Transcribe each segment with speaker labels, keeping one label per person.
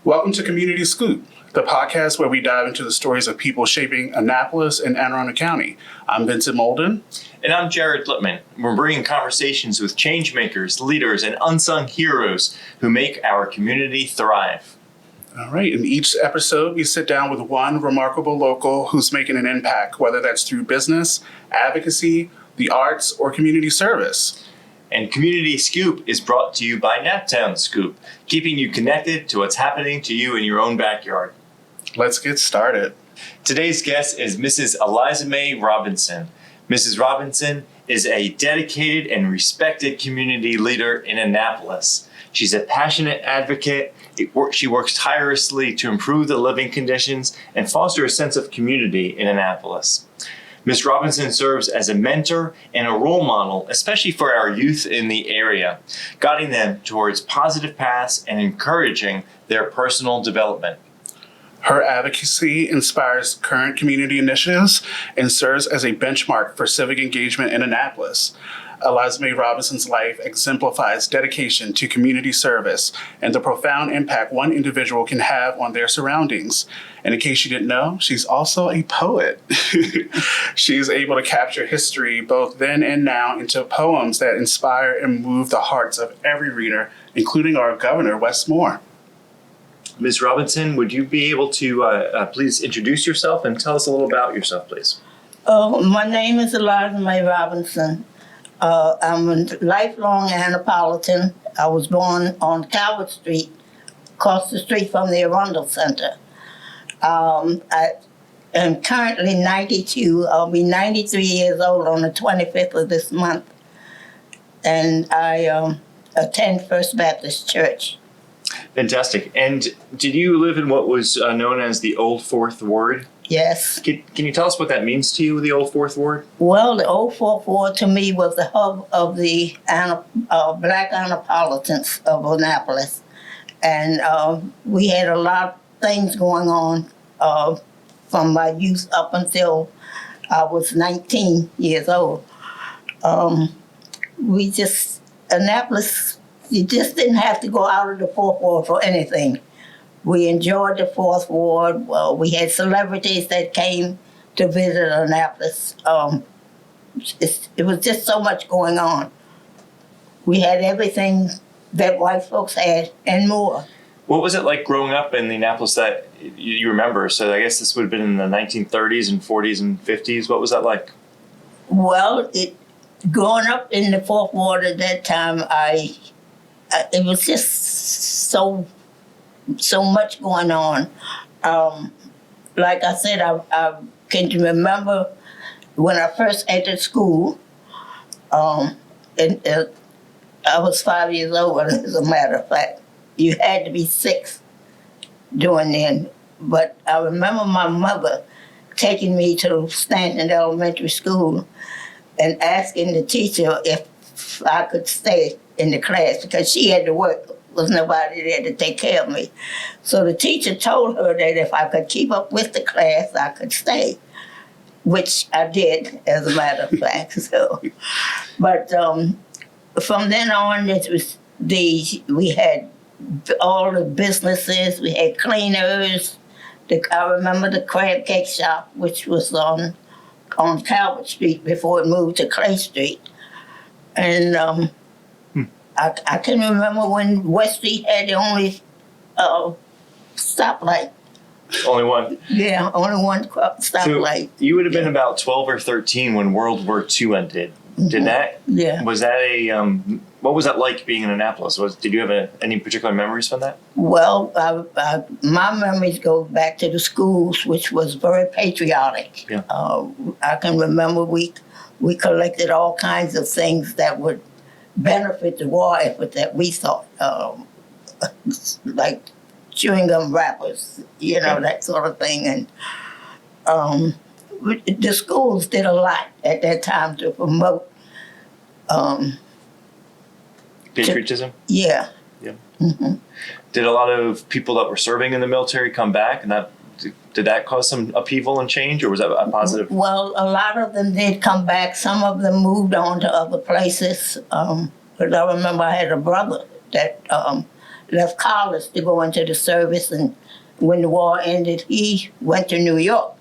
Speaker 1: Welcome to Community Scoop, the podcast where we dive into the stories of people shaping Annapolis and Anne Arundel County. I'm Vincent Moulden.
Speaker 2: And I'm Littmann. We're bringing conversations with change makers, leaders, and unsung heroes who make our community thrive.
Speaker 1: All right, in each episode, we sit down with one remarkable local who's making an impact, whether that's through business, advocacy, the arts, or community service.
Speaker 2: And Community Scoop is brought to you by Naptown Scoop, keeping you connected to what's happening to you in your own backyard.
Speaker 1: Let's get started.
Speaker 2: Today's guest is Mrs. Elizamae Robinson. Mrs. Robinson is a dedicated and respected community leader in Annapolis. She's a passionate advocate. She works tirelessly to improve the living conditions and foster a sense of community in Annapolis. Ms. Robinson serves as a mentor and a role model, especially for our youth in the area, guiding them towards positive paths and encouraging their personal development.
Speaker 1: Her advocacy inspires current community initiatives and serves as a benchmark for civic engagement in Annapolis. Elizamae Robinson's life exemplifies dedication to community service and the profound impact one individual can have on their surroundings. And in case you didn't know, she's also a poet. She's able to capture history both then and now into poems that inspire and move the hearts of every reader, including our governor, Wes Moore.
Speaker 2: Ms. Robinson, would you be able to please introduce yourself and tell us a little about yourself, please?
Speaker 3: My name is Elizamae Robinson. I'm a lifelong Annapolitan. I was born on Calvert Street, across the street from the Arundel Center. I am currently 92. I'll be 93 years old on the 25th of this month. And I attend First Baptist Church.
Speaker 2: Fantastic. And did you live in what was known as the Old Fourth Ward?
Speaker 3: Yes.
Speaker 2: Can you tell us what that means to you, the Old Fourth Ward?
Speaker 3: Well, the Old Fourth Ward to me was the hub of the Black Annapolitans of Annapolis. And we had a lot of things going on from my youth up until I was 19 years old. Annapolis, you just didn't have to go out of the Fourth Ward for anything. We enjoyed the Fourth Ward. Well, we had celebrities that came to visit Annapolis. It was just so much going on. We had everything that white folks had and more.
Speaker 2: What was it like growing up in the Annapolis that you remember? So I guess this would have been in the 1930s and 40s and 50s. What was that like?
Speaker 3: Well, growing up in the Fourth Ward at that time, it was just so much going on. Like I said, I can remember when I first entered school, and I was 5 years old, as a matter of fact. You had to be 6 during then. But I remember my mother taking me to Stanton Elementary School and asking the teacher if I could stay in the class because she had to work. There was nobody there to take care of me. So the teacher told her that if I could keep up with the class, I could stay, which I did, as a matter of fact. But from then on, we had all the businesses. We had cleaners. I remember the crab cake shop, which was on Calvert Street before it moved to Clay Street. And I can remember when West Street had the only stoplight.
Speaker 2: Only one?
Speaker 3: Yeah, only one stoplight.
Speaker 2: So you would have been about 12 or 13 when World War II ended. Did that?
Speaker 3: Yeah.
Speaker 2: Was that what was that like being in Annapolis? Did you have any particular memories from that?
Speaker 3: Well, my memories go back to the schools, which was very patriotic.
Speaker 2: Yeah.
Speaker 3: I can remember we collected all kinds of things that would benefit the war effort that we thought, like chewing gum wrappers, that sort of thing. And the schools did a lot at that time to promote
Speaker 2: patriotism?
Speaker 3: Yeah. Mm-hmm.
Speaker 2: Did a lot of people that were serving in the military come back, and did that cause some upheaval and change, or was that a positive?
Speaker 3: Well, a lot of them did come back. Some of them moved on to other places. But I remember I had a brother that left college to go into the service, and when the war ended, he went to New York.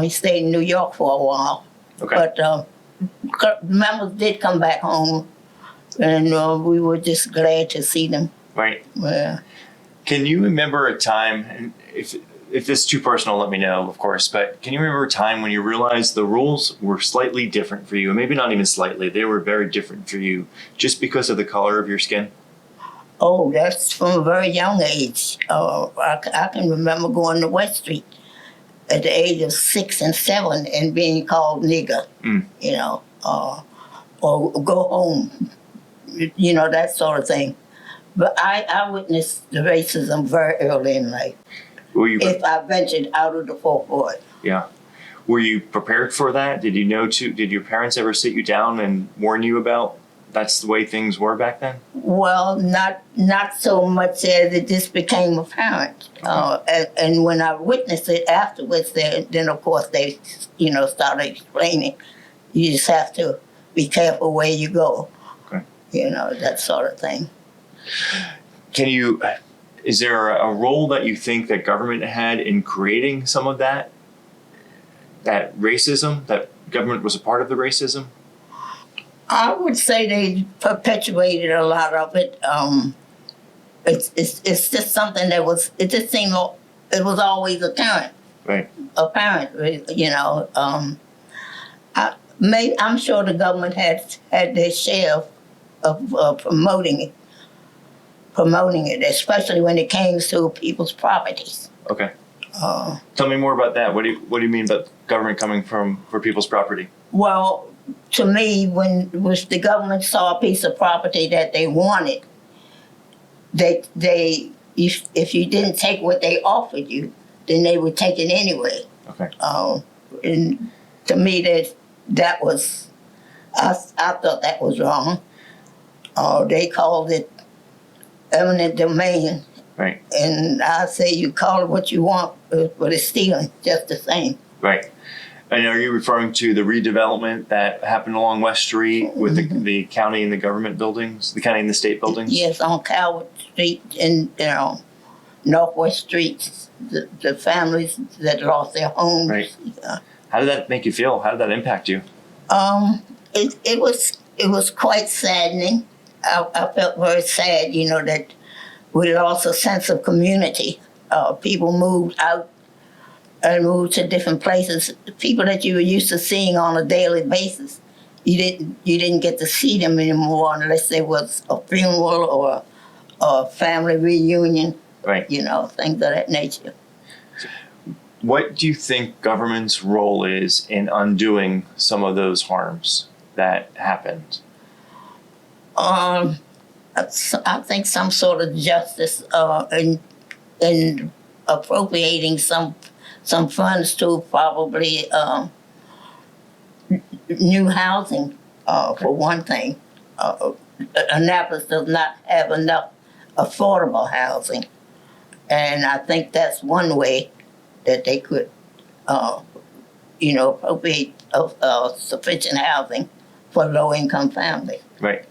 Speaker 3: He stayed in New York for a while.
Speaker 2: Okay.
Speaker 3: But members did come back home, and we were just glad to see them.
Speaker 2: Right.
Speaker 3: Yeah.
Speaker 2: Can you remember a time, and if it's too personal, let me know, of course, but can you remember a time when you realized the rules were slightly different for you, and maybe not even slightly, they were very different for you just because of the color of your skin?
Speaker 3: Oh, that's from a very young age. I can remember going to West Street at the age of 6 and 7 and being called nigger, you know, or go home, you know, that sort of thing. But I witnessed the racism very early in life.
Speaker 2: Were you,
Speaker 3: If I ventured out of the fourth ward.
Speaker 2: yeah. Were you prepared for that? Did you know did your parents ever sit you down and warn you about that's the way things were back then?
Speaker 3: Well, not so much as it just became apparent. And when I witnessed it afterwards, then of course they, you know, started explaining. You just have to be careful where you go.
Speaker 2: Okay.
Speaker 3: You know, that sort of thing.
Speaker 2: Is there a role that you think that government had in creating some of that racism, that government was a part of the racism?
Speaker 3: I would say they perpetuated a lot of it. It's just something that it just seemed it was always apparent.
Speaker 2: Right.
Speaker 3: Apparent, you know. I'm sure the government had their share of promoting it, especially when it came to people's properties.
Speaker 2: Okay. Tell me more about that. What do you mean about government coming for people's property?
Speaker 3: Well, to me, when the government saw a piece of property that they wanted, if you didn't take what they offered you, then they would take it anyway.
Speaker 2: Okay.
Speaker 3: And to me, that was, I thought that was wrong. They called it eminent domain.
Speaker 2: Right.
Speaker 3: And I say you call it what you want, but it's stealing just the same.
Speaker 2: Right. And are you referring to the redevelopment that happened along West Street with the county and the government buildings, the county and the state buildings?
Speaker 3: Yes, on Calvert Street and, you know, Northwest Street, the families that lost their homes.
Speaker 2: Right. How did that make you feel? How did that impact you?
Speaker 3: It was quite saddening. I felt very sad, you know, that we lost a sense of community. People moved out and moved to different places. People that you were used to seeing on a daily basis, you didn't get to see them anymore unless there was a funeral or a family reunion.
Speaker 2: Right.
Speaker 3: You know, things of that nature.
Speaker 2: What do you think government's role is in undoing some of those harms that happened?
Speaker 3: I think some sort of justice in appropriating some funds to probably new housing, for one thing. Annapolis does not have enough affordable housing, and I think that's one way that they could, appropriate sufficient housing for low-income families.
Speaker 2: Right.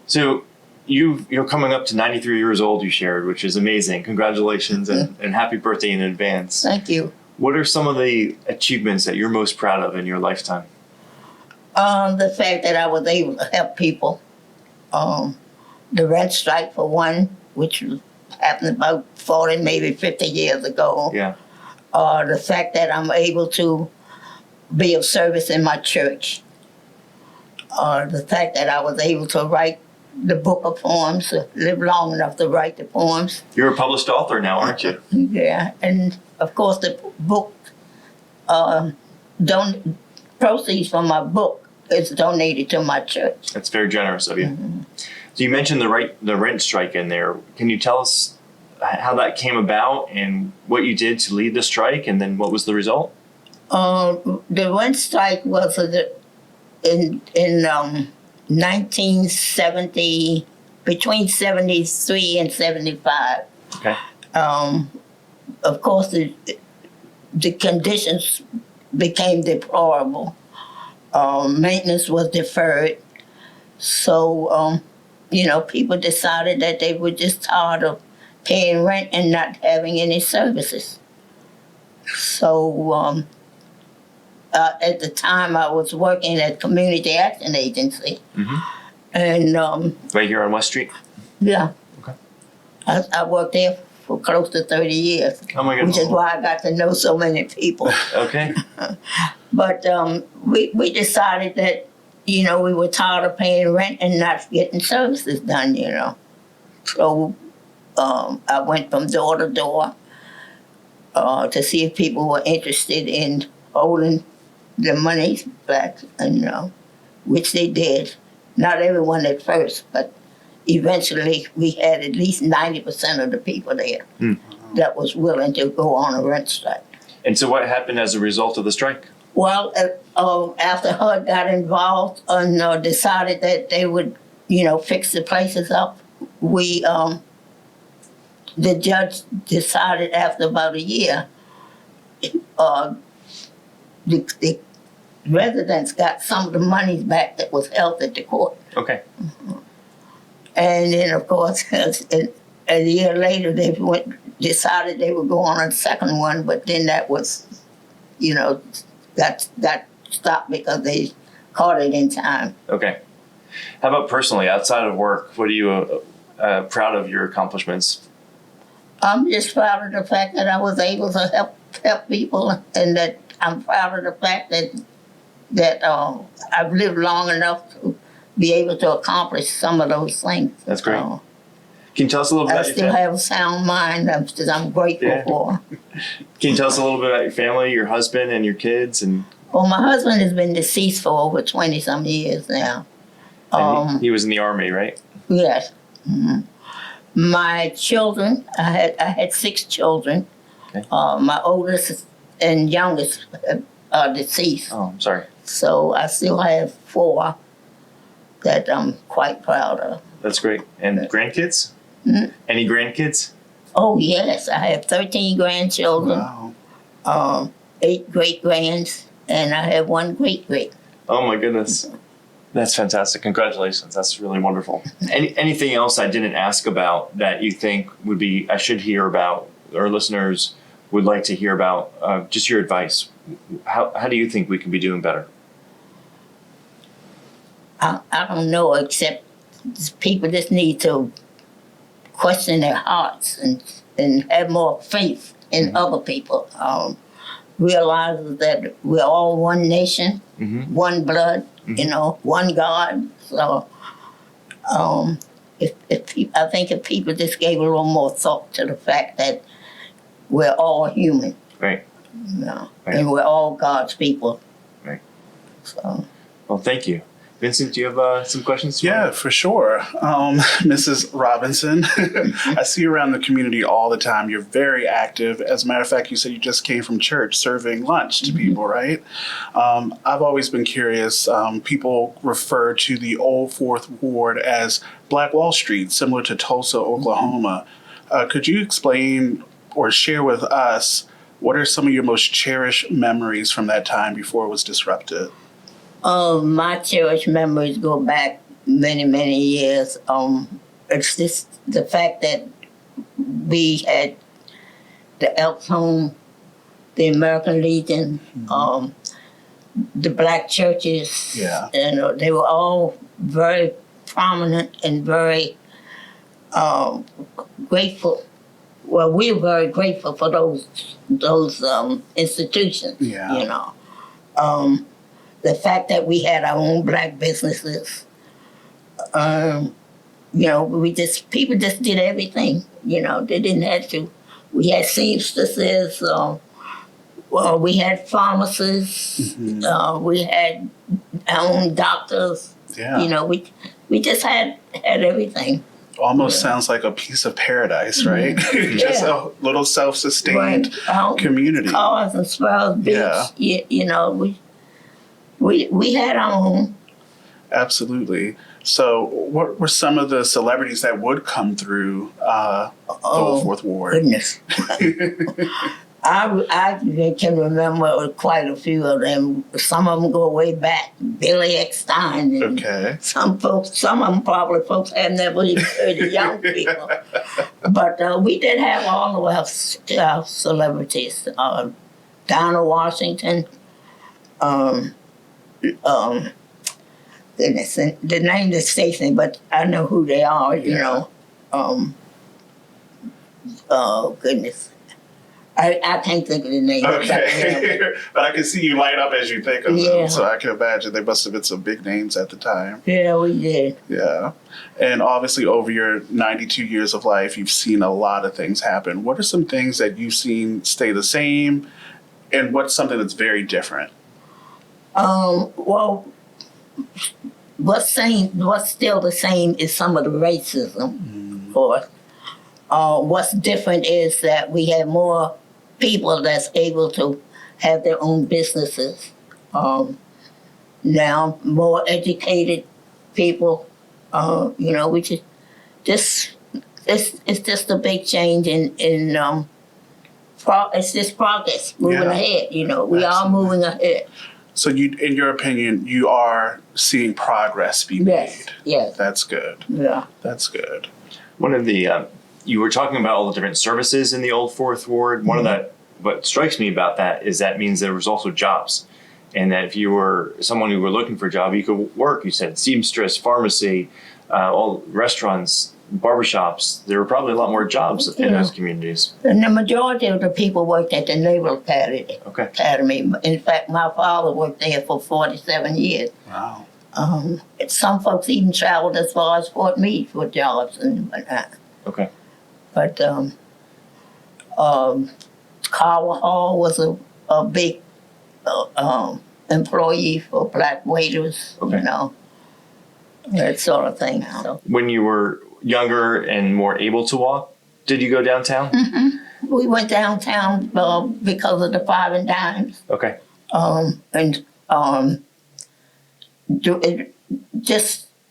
Speaker 2: So you're coming up to 93 years old, you shared, which is amazing. Congratulations and happy birthday in advance.
Speaker 3: Thank you.
Speaker 2: What are some of the achievements that you're most proud of in your lifetime?
Speaker 3: The fact that I was able to help people. The rent strike, for one, which happened about 40, maybe 50 years ago.
Speaker 2: Yeah.
Speaker 3: The fact that I'm able to be of service in my church. The fact that I was able to write the book of poems, live long enough to write the poems.
Speaker 2: You're a published author now, aren't you?
Speaker 3: Yeah, and of course the book, proceeds from my book is donated to my church.
Speaker 2: That's very generous of you. Mm-hmm. So you mentioned the rent strike in there. Can you tell us how that came about and what you did to lead the strike, and then what was the result?
Speaker 3: The rent strike was in 1970, between 73 and 75.
Speaker 2: Okay.
Speaker 3: Of course, the conditions became deplorable. Maintenance was deferred. So people decided that they were just tired of paying rent and not having any services. So at the time, I was working at Community Action Agency, and
Speaker 2: Right here on West Street?
Speaker 3: yeah,
Speaker 2: Okay.
Speaker 3: I worked there for close to 30 years,
Speaker 2: Oh my goodness.
Speaker 3: which is why I got to know so many people.
Speaker 2: Okay.
Speaker 3: But we decided that, we were tired of paying rent and not getting services done, So I went from door to door to see if people were interested in holding the money back, and which they did. Not everyone at first, but eventually we had at least 90% of the people there that was willing to go on a rent strike.
Speaker 2: And so what happened as a result of the strike?
Speaker 3: Well, after HUD got involved and decided that they would, fix the places up, the judge decided after about a year, the residents got some of the monies back that was held at the court.
Speaker 2: Okay.
Speaker 3: And then, of course, a year later, they decided they would go on a second one, but then that was, got stopped because they caught it in time.
Speaker 2: Okay. How about personally, outside of work, what are you proud of your accomplishments?
Speaker 3: I'm just proud of the fact that I was able to help people, and that I'm proud of the fact that I've lived long enough to be able to accomplish some of those things.
Speaker 2: That's great. Can you tell us a little bit
Speaker 3: I
Speaker 2: about your
Speaker 3: still
Speaker 2: family?
Speaker 3: have a sound mind that I'm grateful for.
Speaker 2: Can you tell us a little bit about your family, your husband, and your kids? And
Speaker 3: Well, my husband has been deceased for over 20-some years now.
Speaker 2: he was in the Army, right?
Speaker 3: Yes. My children, I had 6 children.
Speaker 2: Okay.
Speaker 3: My oldest and youngest are deceased.
Speaker 2: Oh, I'm sorry.
Speaker 3: So I still have 4 that I'm quite proud of.
Speaker 2: That's great. And grandkids? Any grandkids?
Speaker 3: Oh, yes. I have 13 grandchildren,
Speaker 1: Wow.
Speaker 3: 8 great-grands, and I have 1 great-great.
Speaker 2: Oh my goodness. That's fantastic. Congratulations. That's really wonderful. Anything else I didn't ask about that you think I should hear about, or listeners would like to hear about? Just your advice. How do you think we can be doing better?
Speaker 3: I don't know, except people just need to question their hearts and have more faith in other people. Realize that we're all one nation, one blood, one God. So I think if people just gave a little more thought to the fact that we're all human,
Speaker 2: Right.
Speaker 3: Right.
Speaker 2: Right.
Speaker 3: And we're all God's people.
Speaker 2: Right.
Speaker 3: So.
Speaker 2: Well, thank you. Vincent, do you have some questions?
Speaker 1: Yeah, for sure. Mrs. Robinson, I see you around the community all the time. You're very active. As a matter of fact, you said you just came from church serving lunch to people, right? I've always been curious. People refer to the old Fourth Ward as Black Wall Street, similar to Tulsa, Oklahoma. Could you explain or share with us what are some of your most cherished memories from that time before it was disrupted?
Speaker 3: My cherished memories go back many, many years. It's just the fact that we had the Elks Home, the American Legion, the black churches.
Speaker 1: Yeah.
Speaker 3: And they were all very prominent and very grateful. Well, we were very grateful for those institutions.
Speaker 1: Yeah.
Speaker 3: The fact that we had our own black businesses, people just did everything. They didn't have to. We had seamstresses. We had pharmacists. We had our own doctors.
Speaker 1: Yeah.
Speaker 3: We just had everything.
Speaker 1: Almost sounds like a piece of paradise, right? Just a little self-sustained community.
Speaker 3: Cars and Sparrows Beach.
Speaker 1: Yeah.
Speaker 3: We had our own.
Speaker 1: Absolutely. So what were some of the celebrities that would come through the Fourth Ward?
Speaker 3: Goodness. I can remember quite a few of them. Some of them go way back. Billy Eckstein. And
Speaker 1: Okay.
Speaker 3: some of them probably folks have never even heard of young people. But we did have all of our celebrities. Donald Washington. Goodness, the name escapes me, but I know who they are. You know. Oh goodness. I can't think of the name.
Speaker 1: Okay. But I can see you light up as you think of
Speaker 3: Yeah.
Speaker 1: them. So I can imagine they must have been some big names at the time.
Speaker 3: Yeah, we did.
Speaker 1: Yeah. And obviously, over your 92 years of life, you've seen a lot of things happen. What are some things that you've seen stay the same? And what's something that's very different?
Speaker 3: Well, what's still the same is some of the racism, of course. What's different is that we have more people that's able to have their own businesses. Now, more educated people, which is it's just a big change in it's just progress, moving ahead. We are moving ahead.
Speaker 1: So in your opinion, you are seeing progress be made.
Speaker 3: Yes.
Speaker 1: That's good.
Speaker 3: Yeah.
Speaker 1: That's good.
Speaker 2: One of the you were talking about all the different services in the Old Fourth Ward. One of that, what strikes me about that is that means there was also jobs, and that if you were someone who were looking for a job, you could work. You said seamstress, pharmacy, all restaurants, barbershops. There were probably a lot more jobs in those communities.
Speaker 3: And the majority of the people worked at the Naval Academy.
Speaker 2: Okay.
Speaker 3: Academy. In fact, my father worked there for 47 years.
Speaker 1: Wow.
Speaker 3: Some folks even traveled as far as Fort Meade for jobs and whatnot.
Speaker 2: Okay.
Speaker 3: But Carver Hall was a big employee for black waiters,
Speaker 2: Okay.
Speaker 3: that sort of thing. So
Speaker 2: When you were younger and more able to walk, did you go downtown?
Speaker 3: we went downtown because of the 5 and dimes.
Speaker 2: Okay.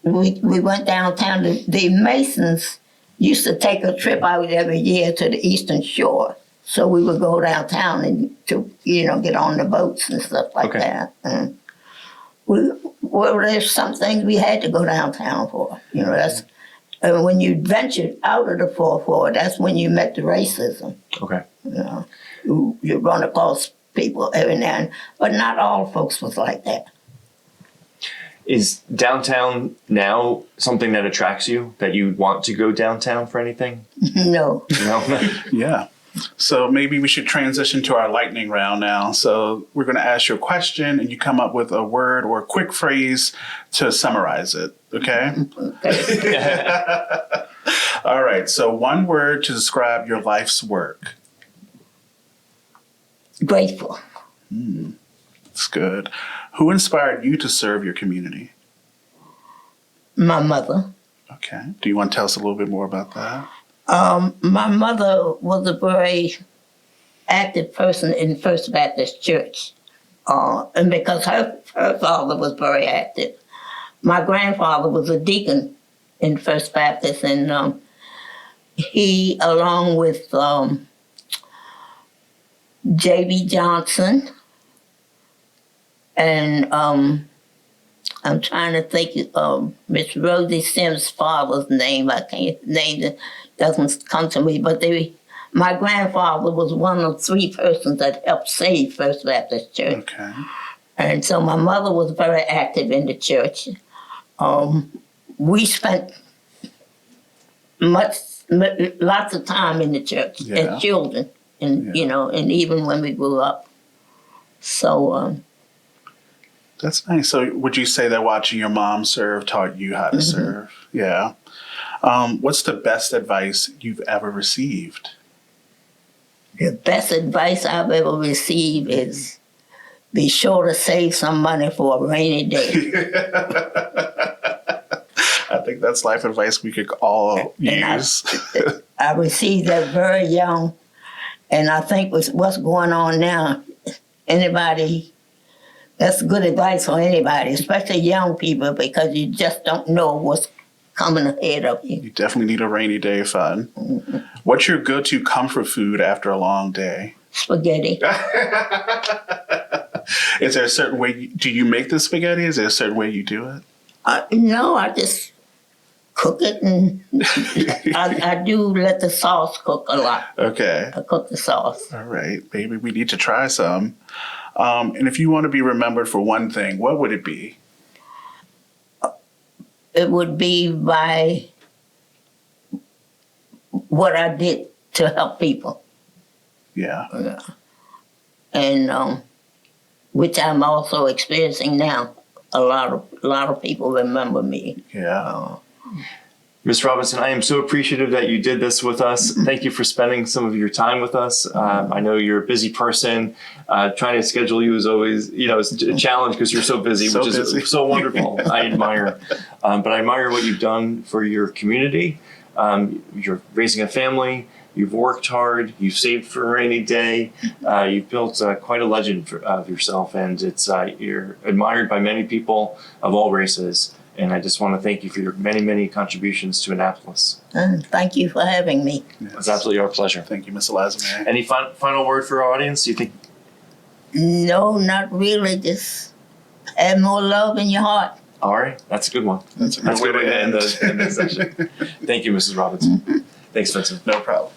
Speaker 3: We went downtown. The Masons used to take a trip out every year to the Eastern Shore. So we would go downtown and to get on the boats and stuff like that. And there's some things we had to go downtown for. And when you ventured out of the Fourth Ward, that's when you met the racism.
Speaker 2: Okay.
Speaker 3: You run across people every now and then, but not all folks was like that.
Speaker 2: Is downtown now something that attracts you, that you want to go downtown for anything?
Speaker 3: No.
Speaker 2: No?
Speaker 1: Yeah. So maybe we should transition to our lightning round now. So we're going to ask you a question and you come up with a word or a quick phrase to summarize it. Okay? All right. So one word to describe your life's work.
Speaker 3: Grateful.
Speaker 1: That's good. Who inspired you to serve your community?
Speaker 3: My mother.
Speaker 1: Okay. Do you want to tell us a little bit more about that?
Speaker 3: My mother was a very active person in First Baptist Church. And because her father was very active. My grandfather was a deacon in First Baptist, and he, along with J.B. Johnson, and I'm trying to think of Miss Rosie Sims' father's name. I can't name it, doesn't come to me. But my grandfather was one of 3 persons that helped save First Baptist Church.
Speaker 1: Okay.
Speaker 3: And so my mother was very active in the church. We spent lots of time in the church as children, and and even when we grew up. So.
Speaker 1: That's nice. So would you say that watching your mom serve taught you how to serve? Yeah. What's the best advice you've ever received?
Speaker 3: The best advice I've ever received is be sure to save some money for a rainy day.
Speaker 1: I think that's life advice we could all use.
Speaker 3: I received that very young, and I think with what's going on now, that's good advice for anybody, especially young people, because you just don't know what's coming ahead of you.
Speaker 1: You definitely need a rainy day fun. What's your go-to comfort food after a long day?
Speaker 3: spaghetti.
Speaker 1: Is there a certain way, do you make the spaghetti? Is there a certain way you do it?
Speaker 3: No, I just cook it, and I do let the sauce cook a lot.
Speaker 1: Okay.
Speaker 3: I cook the sauce.
Speaker 1: All right. Maybe we need to try some. And if you want to be remembered for one thing, what would it be?
Speaker 3: It would be by what I did to help people.
Speaker 1: Yeah.
Speaker 3: And which I'm also experiencing now. A lot of people remember me.
Speaker 1: Yeah.
Speaker 2: Ms. Robinson, I am so appreciative that you did this with us. Thank you for spending some of your time with us. I know you're a busy person. Trying to schedule you is always, it's a challenge because you're so busy, which is so wonderful. I admire. But I admire what you've done for your community. You're raising a family. You've worked hard. You've saved for a rainy day. You've built quite a legend of yourself, and you're admired by many people of all races. And I just want to thank you for your many, many contributions to Annapolis.
Speaker 3: Thank you for having me.
Speaker 1: Yes.
Speaker 2: It's absolutely our pleasure.
Speaker 1: Thank you, Miss Elizamae.
Speaker 2: Any final word for our audience? Do you think?
Speaker 3: No, not really. Just have more love in your heart.
Speaker 2: All right, that's a good one.
Speaker 1: That's a good way to end.
Speaker 2: the session. Thank you, Mrs. Robinson. Thanks, Vincent.
Speaker 1: No problem.